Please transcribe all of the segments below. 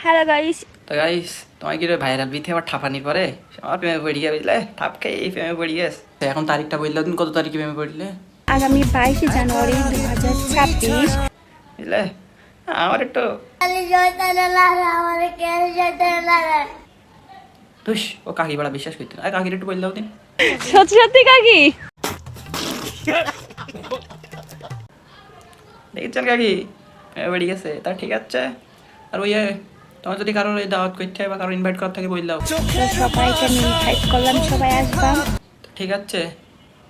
Hello guys. তো guys তোমার কি রে ভাইরাল বিথে আবার ঠাপানির পরে আমার প্রেমে পড়ি গিয়ে বুঝলে ঠাপ খেয়ে এই প্রেমে পড়ি গেছে। এখন তারিখটা বললে দিন কত তারিখে প্রেমে পড়লে আগামী 22শে জানুয়ারি 2026। বুঝলে আমার একটু তুস ও কাকি বড়া বিশ্বাস করতে না কাকির একটু বললেও দিন সত্যি সত্যি কাকি? দেখছেন কাকি প্রেমে পড়ি গেছে তা ঠিক আছে। আর ওই তোমার যদি কারোর এই দাওয়াত করতে হয় বা কারো ইনভাইট করার থাকে বললেও তো সবাইকে আমি ইনভাইট করলাম, সবাই আসবা। ঠিক আছে।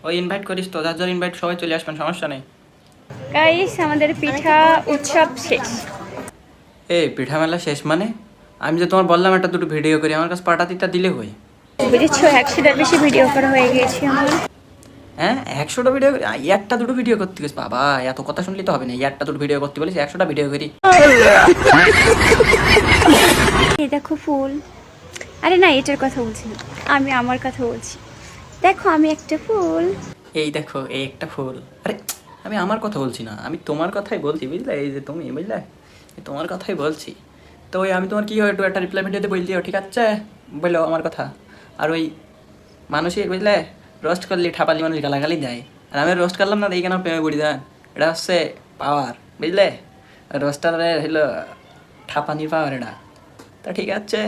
ওই ইনভাইট করিস তো যার যার ইনভাইট সবাই চলে আসবেন সমস্যা নেই। গাইস আমাদের পিঠা উৎসব শেষ। এই পিঠা মেলা শেষ মানে আমি যে তোমার বললাম একটা দুটো ভিডিও করি আমার কাছে পাঠাতিটা দিলে হই। বুঝেছো, 100টার বেশি ভিডিও করা হয়ে গেছে আমার। হ্যাঁ 100টা ভিডিও একটা দুটো ভিডিও করতে গেছি বাবা এত কথা শুনলে তো হবে না একটা দুটো ভিডিও করতে বলিস 100টা ভিডিও করি। এই দেখো ফুল। আরে না, এটার কথা বলছি না, আমি আমার কথা বলছি। দেখো আমি একটা ফুল। এই দেখো এই একটা ফুল। আরে আমি আমার কথা বলছি না আমি তোমার কথাই বলছি বুঝলে এই যে তুমি বুঝলে তোমার কথাই বলছি। তো ওই আমি তোমার কি হয় একটু একটা রিপ্লাই ভিডিওতে বলছি ঠিক আছে বললো আমার কথা। আর ওই মানুষই বুঝলে রোস্ট করলে ঠাপালি মানুষ গালাগালি দেয় আর আমি রোস্ট করলাম না এই কেন প্রেমে পড়ি দেন এটা হচ্ছে পাওয়ার বুঝলে রোস্টারের হলো ঠাপানির পাওয়ার এটা। তা ঠিক আছে